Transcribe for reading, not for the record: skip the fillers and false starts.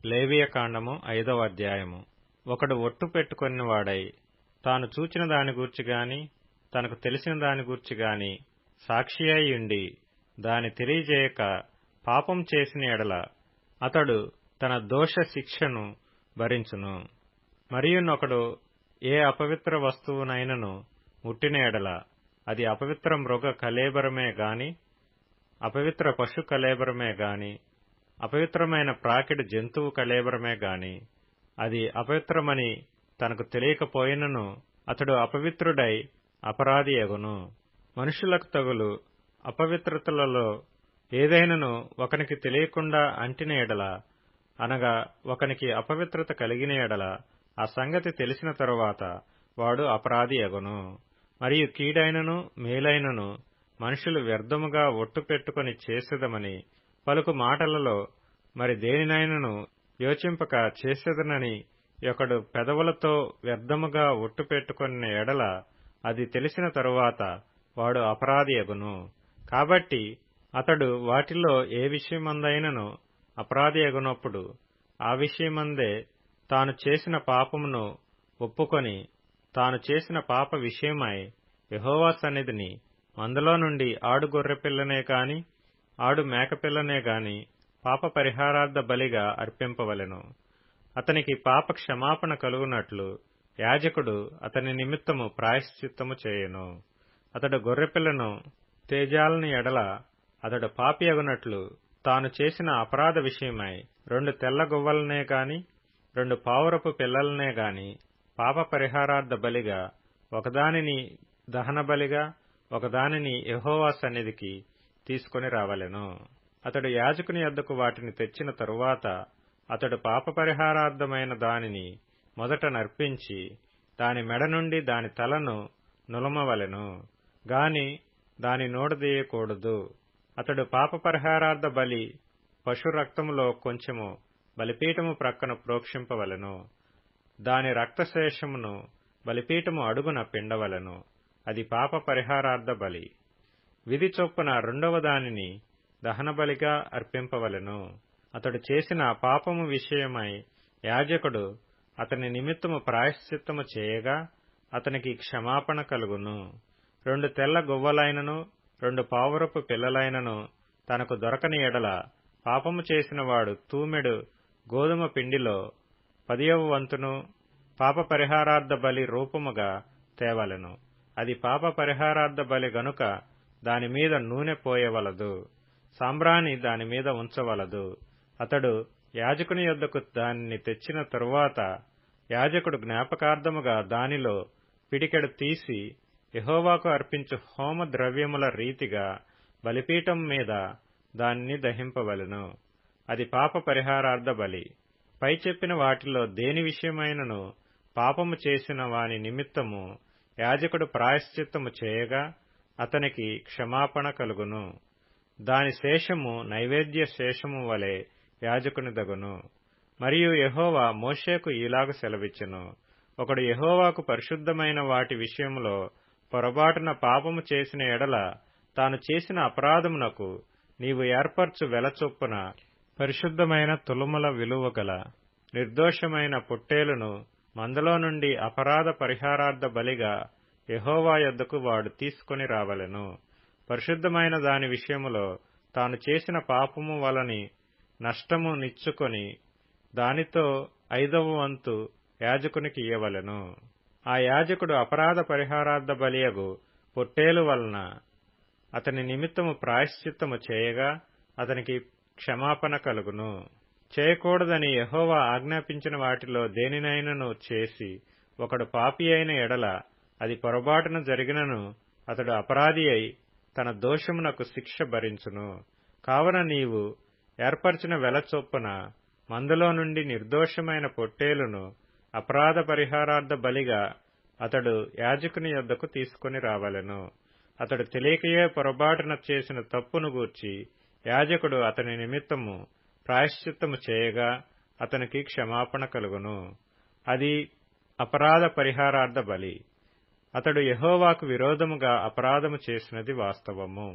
లేవియకాండము 5వ అధ్యాయము. ఒకడు ఒట్టు పెట్టుకొనివాడై తాను చూచిన దాని గూర్చి గాని తనకు తెలిసిన దాని గూర్చి గాని సాక్షి అయి ఉండి దాని తెలియజేయక పాపం చేసిన ఎడల అతడు తన దోష శిక్షను భరించును. మరియునొకడు ఏ అపవిత్ర వస్తువునైనను ముట్టిన ఎడల అది అపవిత్ర మృగ కళేబరమే గాని అపవిత్ర పశు కళేబరమే గాని అపవిత్రమైన ప్రాకిడి జంతువు కళేబరమే గాని అది అపవిత్రమని తనకు తెలియకపోయినను అతడు అపవిత్రుడై అపరాధి యగును. మనుషులకు తగులు అపవిత్రతలలో ఏదైనను ఒకనికి తెలియకుండా అంటిన ఎడల అనగా ఒకనికి అపవిత్రత కలిగిన ఎడల ఆ సంగతి తెలిసిన తరువాత వాడు అపరాధి యగును. మరియు కీడైనను మేలైనను మనుషులు వ్యర్థముగా ఒట్టు పెట్టుకుని చేసేదమని పలుకు మాటలలో మరి దేనినైనను యోచింపక చేసేదనని ఒకడు పెదవులతో వ్యర్థముగా ఒట్టు పెట్టుకున్న ఎడల అది తెలిసిన తరువాత వాడు అపరాధి యగును. కాబట్టి అతడు వాటిలో ఏ విషయమందైనను అపరాధి యగునప్పుడు ఆ విషయమందే తాను చేసిన పాపమును ఒప్పుకొని తాను చేసిన పాప విషయమై యెహోవా సన్నిధిని మందలో నుండి ఆడు గొర్రెపిల్లనే గాని ఆడు మేకపిల్లనే గాని పాప పరిహారార్థ బలిగా అర్పింపవలెను. అతనికి పాప క్షమాపణ కలుగునట్లు యాజకుడు అతని నిమిత్తము ప్రాయశ్చిత్తము చేయును. అతడు గొర్రెపిల్లను తేజాలని ఎడల అతడు పాపియగునట్లు తాను చేసిన అపరాధ విషయమై 2 తెల్ల గువ్వలనే గాని 2 పావురపు పిల్లలనే గాని పాప పరిహారార్థ బలిగా ఒకదానిని దహన బలిగా ఒకదానిని యెహోవా సన్నిధికి తీసుకొని రావలెను. అతడు యాజకుని యొద్దకు వాటిని తెచ్చిన తరువాత అతడు పాప పరిహారార్థమైన దానిని మొదట నర్పించి దాని మెడ నుండి దాని తలను నులమవలెను గాని దాని నోడదీయకూడదు. అతడు పాప పరిహారార్థ బలి పశు రక్తములో కొంచెము బలిపీఠము ప్రక్కన ప్రోక్షింపవలెను. దాని రక్తశేషమును బలిపీఠము అడుగున పిండవలెను. అది పాప పరిహారార్థ బలి. విధి చొప్పున రెండవ దానిని దహనబలిగా అర్పింపవలెను. అతడు చేసిన పాపము విషయమై యాజకుడు అతని నిమిత్తము ప్రాయశ్చిత్తము చేయగా అతనికి క్షమాపణ కలుగును. 2 తెల్ల గువ్వలైనను 2 పావురపు పిల్లలైనను తనకు దొరకని ఎడల పాపము చేసిన వాడు తూమెడు గోధుమ పిండిలో 10వ వంతును పాప పరిహారార్థ బలి రూపముగా తేవలెను. అది పాప పరిహారార్థ బలి గనుక దానిమీద నూనె పోయవలదు, సాంబ్రాణి దానిమీద ఉంచవలదు. అతడు యాజకుని యొద్దకు దానిని తెచ్చిన తరువాత యాజకుడు జ్ఞాపకార్థముగా దానిలో పిడికెడు తీసి యెహోవాకు అర్పించు హోమ ద్రవ్యముల రీతిగా బలిపీఠం మీద దానిని దహింపవలెను. అది పాప పరిహారార్థ బలి. పై చెప్పిన వాటిలో దేని విషయమైనను పాపము చేసిన వాని నిమిత్తము యాజకుడు ప్రాయశ్చిత్తము చేయగా అతనికి క్షమాపణ కలుగును. దాని శేషము నైవేద్య శేషము వలె యాజకుని దగును. మరియు యెహోవా మోషేకు ఈలాగు సెలవిచ్చెను. ఒకడు యెహోవాకు పరిశుద్ధమైన వాటి విషయములో పొరబాటున పాపము చేసిన ఎడల తాను చేసిన అపరాధమునకు నీవు ఏర్పరచు వెల చొప్పున పరిశుద్ధమైన తులముల విలువగల నిర్దోషమైన పొట్టేలును మందలో నుండి అపరాధ పరిహారార్థ బలిగా యెహోవా యొద్దకు వాడు తీసుకొని రావలెను. పరిశుద్ధమైన దాని విషయములో తాను చేసిన పాపము వలని నష్టము నిచ్చుకొని దానితో 5వ వంతు యాజకునికి ఇయ్యవలెను. ఆ యాజకుడు అపరాధ పరిహారార్థ బలియగు పొట్టేలు వలన అతని నిమిత్తము ప్రాయశ్చిత్తము చేయగా అతనికి క్షమాపణ కలుగును. చేయకూడదని యెహోవా ఆజ్ఞాపించిన వాటిలో దేనినైనను చేసి ఒకడు పాపి అయిన ఎడల అది పొరబాటున జరిగినను అతడు అపరాధి అయి తన దోషమునకు శిక్ష భరించును. కావున నీవు ఏర్పరచిన వెల చొప్పున మందలో నుండి నిర్దోషమైన పొట్టేలును అపరాధ పరిహారార్థ బలిగా అతడు యాజకుని యొద్దకు తీసుకొని రావలెను. అతడు తెలియకయే పొరబాటున చేసిన తప్పును గూర్చి యాజకుడు అతని నిమిత్తము ప్రాయశ్చిత్తము చేయగా అతనికి క్షమాపణ కలుగును. అది అపరాధ పరిహారార్థ బలి. అతడు యెహోవాకు విరోధముగా అపరాధము చేసినది వాస్తవము.